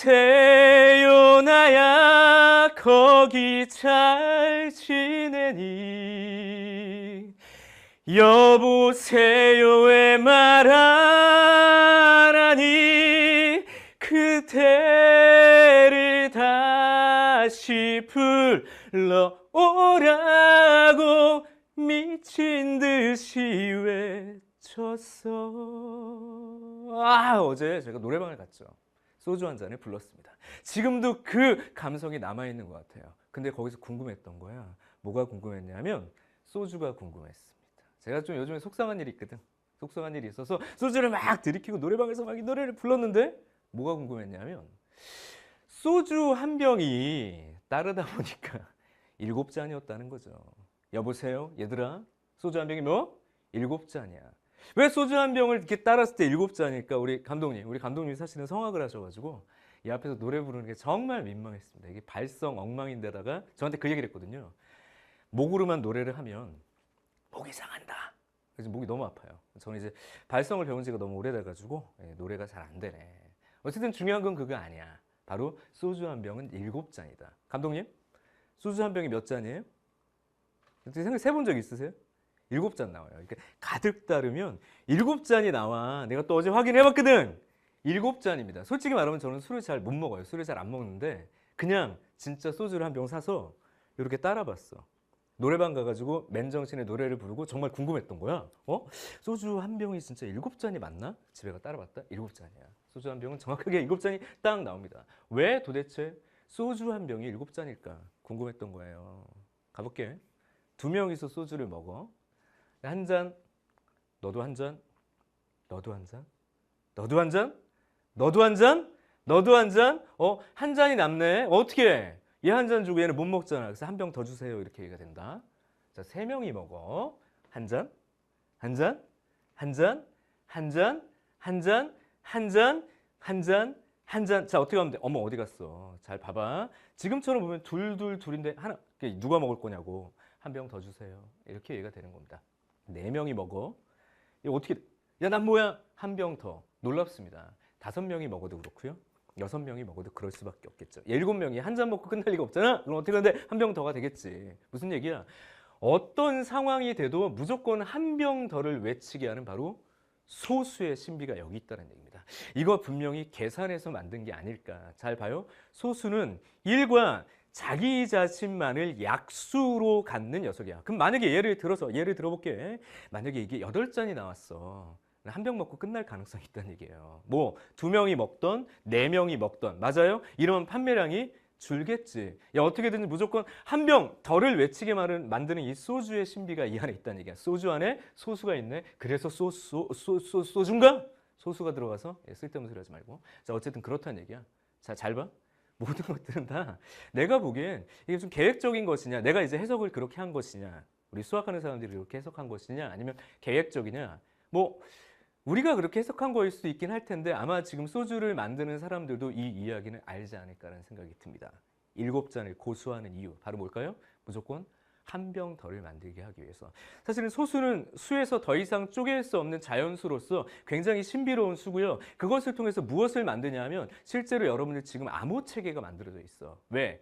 여보세요 나야 거기 잘 지내니 여보세요의 말하라니 그대를 다시 불러오라고 미친 듯이 외쳤어. 어제 제가 노래방을 갔죠. 소주 한 잔을 불렀습니다. 지금도 그 감성이 남아있는 것 같아요. 근데 거기서 궁금했던 거야. 뭐가 궁금했냐면 소주가 궁금했습니다. 제가 좀 요즘에 속상한 일이 있거든. 속상한 일이 있어서 소주를 막 들이키고 노래방에서 막 이 노래를 불렀는데 뭐가 궁금했냐면 소주 한 병이 따르다 보니까 7잔이었다는 거죠. 여보세요? 얘들아? 소주 한 병이 뭐? 7잔이야. 왜 소주 한 병을 이렇게 따랐을 때 7잔일까? 우리 감독님이 사실은 성악을 하셔가지고 이 앞에서 노래 부르는 게 정말 민망했습니다. 이게 발성 엉망인데다가 저한테 그 얘기를 했거든요. 목으로만 노래를 하면 목이 상한다. 그래서 목이 너무 아파요. 저는 이제 발성을 배운 지가 너무 오래돼가지고 노래가 잘 안 되네. 어쨌든 중요한 건 그거 아니야. 바로 소주 한 병은 7잔이다. 감독님, 소주 한 병이 몇 잔이에요? 생각 세본 적 있으세요? 7잔 나와요. 그러니까 가득 따르면 7잔이 나와. 내가 또 어제 확인해봤거든. 7잔입니다. 솔직히 말하면 저는 술을 잘 못 먹어요. 술을 잘 안 먹는데 그냥 진짜 소주를 한 병 사서 이렇게 따라봤어. 노래방 가가지고 맨정신에 노래를 부르고 정말 궁금했던 거야. 소주 한 병이 진짜 7잔이 맞나? 집에 가 따라봤다. 7잔이야. 소주 한 병은 정확하게 7잔이 딱 나옵니다. 왜 도대체 소주 한 병이 7잔일까? 궁금했던 거예요. 가볼게. 2명이서 소주를 먹어. 한 잔, 너도 한 잔, 너도 한 잔, 너도 한 잔, 너도 한 잔, 너도 한 잔. 한 잔이 남네. 어떻게 해? 얘 한 잔 주고 얘는 못 먹잖아. 그래서 한 병 더 주세요. 이렇게 얘기가 된다. 자, 3명이 먹어. 한 잔, 한 잔, 한 잔, 한 잔, 한 잔, 한 잔, 한 잔, 한 잔. 자, 어떻게 하면 돼? 어머, 어디 갔어? 잘 봐봐. 지금처럼 보면 둘인데 하나, 누가 먹을 거냐고. 한 병 더 주세요. 이렇게 얘기가 되는 겁니다. 4명이 먹어. 이거 어떻게 돼? 야, 난 뭐야? 한 병 더. 놀랍습니다. 5명이 먹어도 그렇고요. 6명이 먹어도 그럴 수밖에 없겠죠. 7명이 한 잔 먹고 끝날 리가 없잖아? 그럼 어떻게 하는데 한 병 더가 되겠지. 무슨 얘기야? 어떤 상황이 돼도 무조건 한 병 더를 외치게 하는 바로 소수의 신비가 여기 있다는 얘기입니다. 이거 분명히 계산해서 만든 게 아닐까. 잘 봐요. 소수는 일과 자기 자신만을 약수로 갖는 녀석이야. 그럼 만약에 예를 들어볼게. 만약에 이게 8잔이 나왔어. 한 병 먹고 끝날 가능성이 있다는 얘기예요. 뭐 2명이 먹던 4명이 먹던 맞아요? 이러면 판매량이 줄겠지. 야, 어떻게든지 무조건 한 병 덜을 외치게 만드는 이 소주의 신비가 이 안에 있다는 얘기야. 소주 안에 소수가 있네. 그래서 소주인가? 소수가 들어가서 쓸데없는 소리 하지 말고. 자, 어쨌든 그렇다는 얘기야. 자, 잘 봐. 모든 것들은 다 내가 보기엔 이게 좀 계획적인 것이냐, 내가 이제 해석을 그렇게 한 것이냐, 우리 수학하는 사람들이 그렇게 해석한 것이냐, 아니면 계획적이냐. 뭐 우리가 그렇게 해석한 거일 수도 있긴 할 텐데 아마 지금 소주를 만드는 사람들도 이 이야기는 알지 않을까라는 생각이 듭니다. 7잔을 고수하는 이유 바로 뭘까요? 무조건 한 병 덜을 만들게 하기 위해서. 사실은 소수는 수에서 더 이상 쪼갤 수 없는 자연수로서 굉장히 신비로운 수고요. 그것을 통해서 무엇을 만드냐 하면 실제로 여러분들 지금 암호 체계가 만들어져 있어. 왜?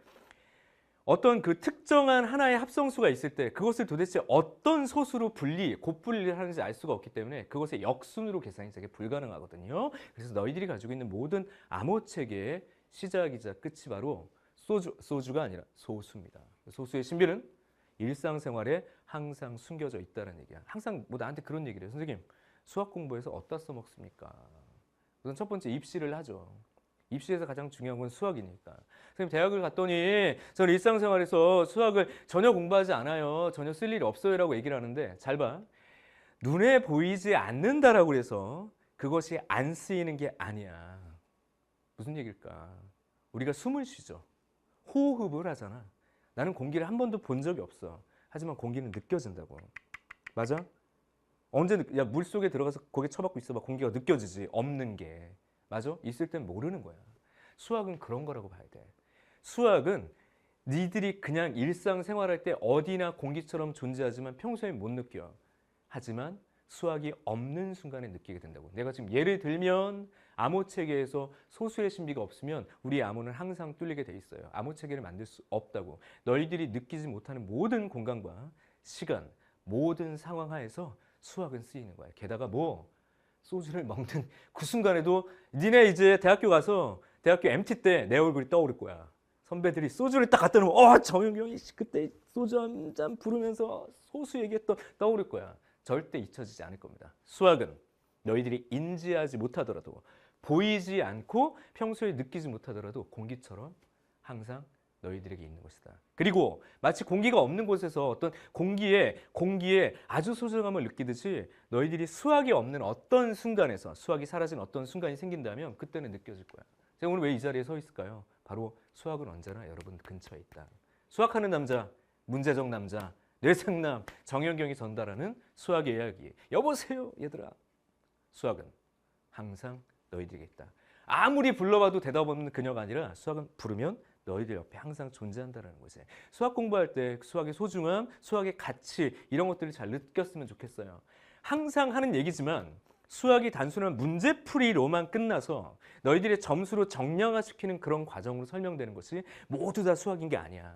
어떤 그 특정한 하나의 합성수가 있을 때 그것을 도대체 어떤 소수로 곱분리를 하는지 알 수가 없기 때문에 그것의 역순으로 계산이 되게 불가능하거든요. 그래서 너희들이 가지고 있는 모든 암호 체계의 시작이자 끝이 바로 소주가 아니라 소수입니다. 소수의 신비는 일상생활에 항상 숨겨져 있다는 얘기야. 항상 뭐 나한테 그런 얘기를 해요. 선생님, 수학 공부해서 어디다 써먹습니까? 우선 첫 번째 입시를 하죠. 입시에서 가장 중요한 건 수학이니까. 선생님, 대학을 갔더니 저는 일상생활에서 수학을 전혀 공부하지 않아요. 전혀 쓸 일이 없어요 라고 얘기를 하는데 잘 봐. 눈에 보이지 않는다라고 해서 그것이 안 쓰이는 게 아니야. 무슨 얘기일까? 우리가 숨을 쉬죠. 호흡을 하잖아. 나는 공기를 한 번도 본 적이 없어. 하지만 공기는 느껴진다고. 맞아? 야, 물속에 들어가서 고개 쳐박고 있어봐. 공기가 느껴지지. 없는 게. 맞아? 있을 땐 모르는 거야. 수학은 그런 거라고 봐야 돼. 수학은 니들이 그냥 일상생활할 때 어디나 공기처럼 존재하지만 평소에 못 느껴. 하지만 수학이 없는 순간에 느끼게 된다고. 내가 지금 예를 들면 암호 체계에서 소수의 신비가 없으면 우리 암호는 항상 뚫리게 돼 있어요. 암호 체계를 만들 수 없다고. 너희들이 느끼지 못하는 모든 공간과 시간, 모든 상황 하에서 수학은 쓰이는 거야. 게다가 뭐 소주를 먹는 그 순간에도 니네 이제 대학교 가서 대학교 MT 때 내 얼굴이 떠오를 거야. 선배들이 소주를 딱 갖다 놓으면 정영경이 그때 소주 한 잔 부르면서 소수 얘기했던 떠오를 거야. 절대 잊혀지지 않을 겁니다. 수학은 너희들이 인지하지 못하더라도 보이지 않고 평소에 느끼지 못하더라도 공기처럼 항상 너희들에게 있는 것이다. 그리고 마치 공기가 없는 곳에서 어떤 공기에 아주 소중함을 느끼듯이 너희들이 수학이 없는 어떤 순간에서 수학이 사라진 어떤 순간이 생긴다면 그때는 느껴질 거야. 제가 오늘 왜 이 자리에 서 있을까요? 바로 수학은 언제나 여러분 근처에 있다. 수학하는 남자, 문제적 남자, 뇌생남 정영경이 전달하는 수학의 이야기. 여보세요 얘들아. 수학은 항상 너희들에게 있다. 아무리 불러봐도 대답 없는 그녀가 아니라 수학은 부르면 너희들 옆에 항상 존재한다는 거지. 수학 공부할 때 수학의 소중함, 수학의 가치 이런 것들을 잘 느꼈으면 좋겠어요. 항상 하는 얘기지만 수학이 단순한 문제풀이로만 끝나서 너희들의 점수로 정량화시키는 그런 과정으로 설명되는 것이 모두 다 수학인 게 아니야.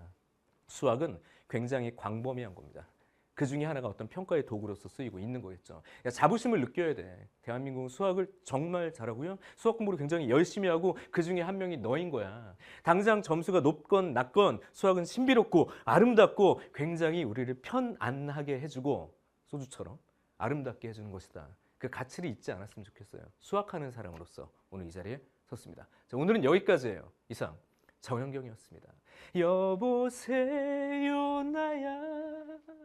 수학은 굉장히 광범위한 겁니다. 그 중에 하나가 어떤 평가의 도구로서 쓰이고 있는 거겠죠. 자부심을 느껴야 돼. 대한민국은 수학을 정말 잘하고요. 수학 공부를 굉장히 열심히 하고 그 중에 한 명이 너인 거야. 당장 점수가 높건 낮건 수학은 신비롭고 아름답고 굉장히 우리를 편안하게 해주고 소주처럼 아름답게 해주는 것이다. 그 가치를 잊지 않았으면 좋겠어요. 수학하는 사람으로서 오늘 이 자리에 섰습니다. 자, 오늘은 여기까지예요. 이상 정영경이었습니다. 여보세요 나야